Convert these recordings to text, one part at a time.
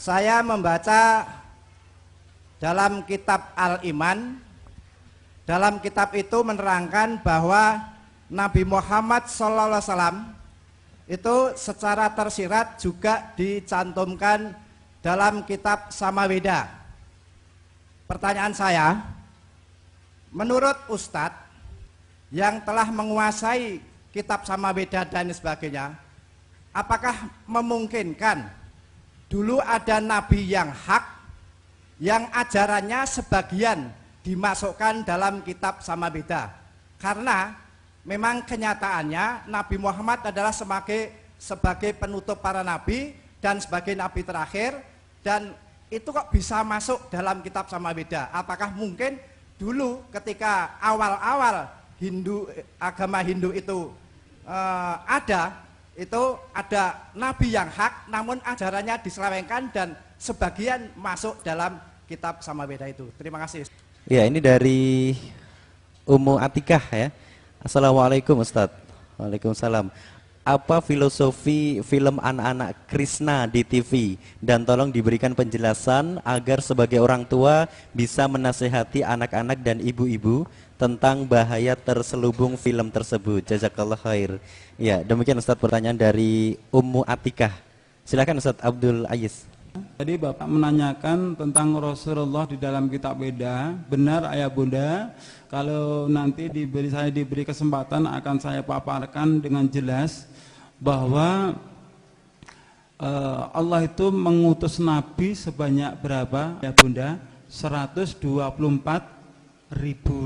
saya membaca dalam kitab Al-Iman. Dalam kitab itu menerangkan bahwa Nabi Muhammad SAW itu secara tersirat juga dicantumkan dalam kitab Samaweda. Pertanyaan saya, menurut Ustadz yang telah menguasai kitab Samaweda dan sebagainya, apakah memungkinkan dulu ada nabi yang hak yang ajarannya sebagian dimasukkan dalam kitab Samaweda? Karena memang kenyataannya Nabi Muhammad adalah sebagai penutup para nabi dan sebagai nabi terakhir, dan itu kok bisa masuk dalam kitab Samaweda? Apakah mungkin dulu ketika awal-awal agama Hindu itu ada nabi yang hak namun ajarannya diselewengkan dan sebagian masuk dalam kitab Samaweda itu? Terima kasih. Ya, ini dari Ummu Atikah ya. Assalamualaikum Ustadz. Waalaikumsalam. Apa filosofi film anak-anak Krishna di TV, dan tolong diberikan penjelasan agar sebagai orang tua bisa menasehati anak-anak dan ibu-ibu tentang bahaya terselubung film tersebut. Jazakallah khair. Ya, demikian Ustadz pertanyaan dari Ummu Atikah. Silakan Ustadz Abdul Aziz. Tadi Bapak menanyakan tentang Rasulullah di dalam kitab Weda. Benar ayah bunda, kalau nanti saya diberi kesempatan akan saya paparkan dengan jelas bahwa Allah itu mengutus Nabi sebanyak berapa ya bunda? 124.000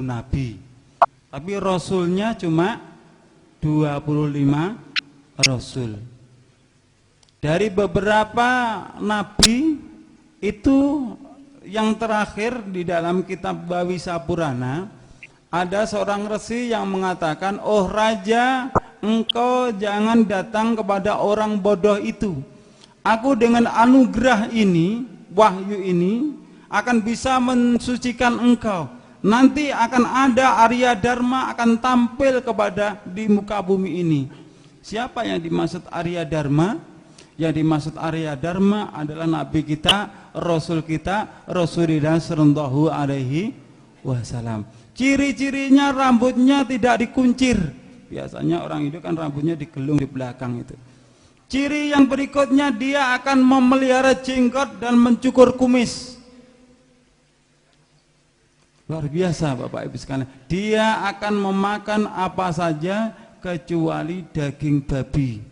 Nabi. Tapi Rasulnya cuma 25 Rasul. Dari beberapa Nabi itu yang terakhir di dalam kitab Bawisa Purana, ada seorang resi yang mengatakan, oh raja, engkau jangan datang kepada orang bodoh itu. Aku dengan anugerah ini, wahyu ini, akan bisa mensucikan engkau. Nanti akan ada Arya Dharma akan tampil di muka bumi ini. Siapa yang dimaksud Arya Dharma? Yang dimaksud Arya Dharma adalah Nabi kita, Rasul kita, Rasulullah Sallallahu Alaihi Wasallam. Ciri-cirinya rambutnya tidak dikuncir. Biasanya orang itu kan rambutnya digelung di belakang itu. Ciri yang berikutnya, dia akan memelihara jenggot dan mencukur kumis. Luar biasa Bapak Ibu sekalian. Dia akan memakan apa saja kecuali daging babi.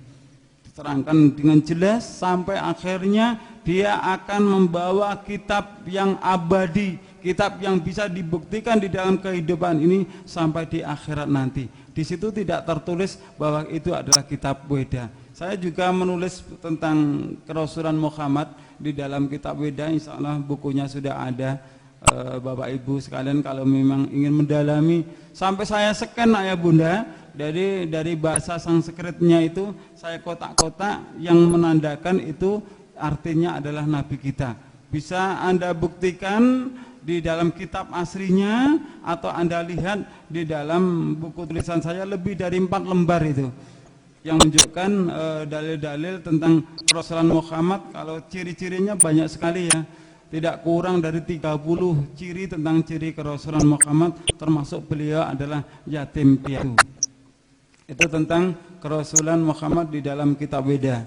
Terangkan dengan jelas sampai akhirnya dia akan membawa kitab yang abadi, kitab yang bisa dibuktikan di dalam kehidupan ini sampai di akhirat nanti. Di situ tidak tertulis bahwa itu adalah kitab Weda. Saya juga menulis tentang kerasulan Muhammad di dalam kitab Weda. Insya Allah bukunya sudah ada. Bapak Ibu sekalian kalau memang ingin mendalami, sampai saya scan ayah bunda, dari bahasa Sanskritnya itu saya kotak-kotak yang menandakan itu artinya adalah Nabi kita. Bisa Anda buktikan di dalam kitab aslinya atau Anda lihat di dalam buku tulisan saya lebih dari 4 lembar itu yang menunjukkan dalil-dalil tentang kerasulan Muhammad. Kalau ciri-cirinya banyak sekali ya, tidak kurang dari 30 ciri tentang ciri kerasulan Muhammad, termasuk beliau adalah yatim piatu. Itu tentang kerasulan Muhammad di dalam kitab Weda.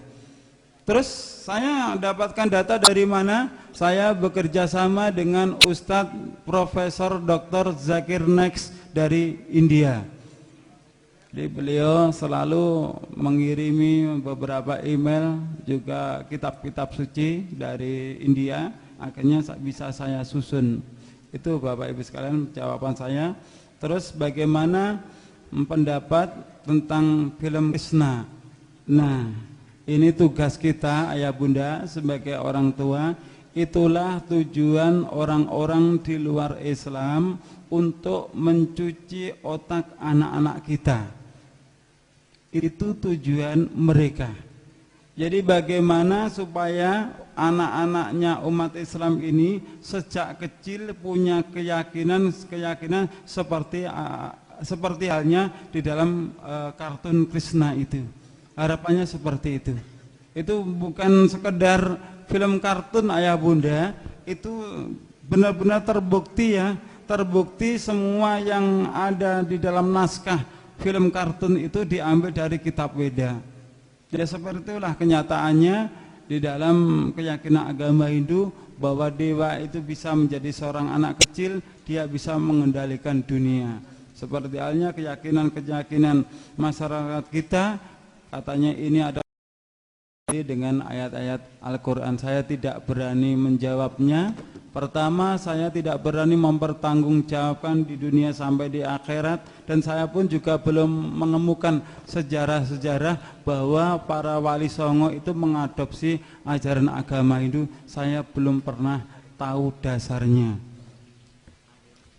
Terus saya dapatkan data dari mana? Saya bekerja sama dengan Ustadz Profesor Dr. Zakir Naik dari India. Jadi beliau selalu mengirimi beberapa email juga kitab-kitab suci dari India. Akhirnya bisa saya susun. Itu Bapak Ibu sekalian jawaban saya. Terus bagaimana pendapat tentang film Krishna? Nah, ini tugas kita ayah bunda sebagai orang tua. Itulah tujuan orang-orang di luar Islam untuk mencuci otak anak-anak kita. Itu tujuan mereka. Jadi bagaimana supaya anak-anaknya umat Islam ini sejak kecil punya keyakinan seperti halnya di dalam kartun Krishna itu. Harapannya seperti itu. Itu bukan sekedar film kartun ayah bunda, itu benar-benar terbukti ya, terbukti semua yang ada di dalam naskah film kartun itu diambil dari kitab Weda. Jadi seperti itulah kenyataannya di dalam keyakinan agama Hindu, bahwa dewa itu bisa menjadi seorang anak kecil, dia bisa mengendalikan dunia. Seperti halnya keyakinan-keyakinan masyarakat kita, katanya ini adalah dengan ayat-ayat Al-Quran. Saya tidak berani menjawabnya. Pertama, saya tidak berani mempertanggungjawabkan di dunia sampai di akhirat, dan saya pun juga belum menemukan sejarah-sejarah bahwa para wali songo itu mengadopsi ajaran agama Hindu. Saya belum pernah tahu dasarnya.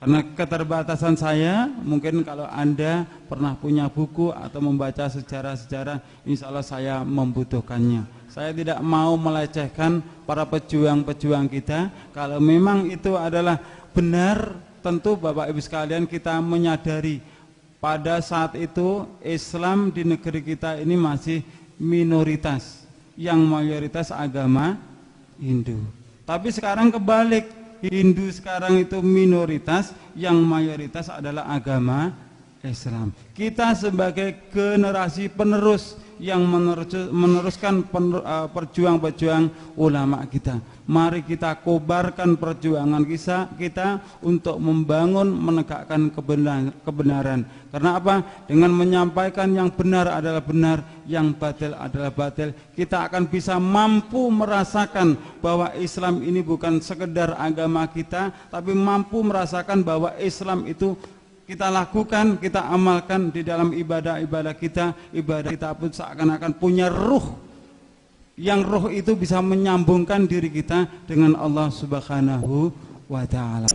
Karena keterbatasan saya, mungkin kalau Anda pernah punya buku atau membaca sejarah-sejarah, insya Allah saya membutuhkannya. Saya tidak mau melecehkan para pejuang-pejuang kita. Kalau memang itu adalah benar, tentu Bapak Ibu sekalian kita menyadari pada saat itu Islam di negeri kita ini masih minoritas, yang mayoritas agama Hindu. Tapi sekarang kebalik, Hindu sekarang itu minoritas, yang mayoritas adalah agama Islam. Kita sebagai generasi penerus yang meneruskan perjuang-perjuang ulama kita, mari kita kobarkan perjuangan kita untuk membangun, menegakkan kebenaran. Karena apa? Dengan menyampaikan yang benar adalah benar, yang batil adalah batil, kita akan bisa mampu merasakan bahwa Islam ini bukan sekedar agama kita, tapi mampu merasakan bahwa Islam itu kita lakukan, kita amalkan di dalam ibadah-ibadah kita. Ibadah kita pun seakan-akan punya ruh, yang ruh itu bisa menyambungkan diri kita dengan Allah Subhanahu wa ta'ala.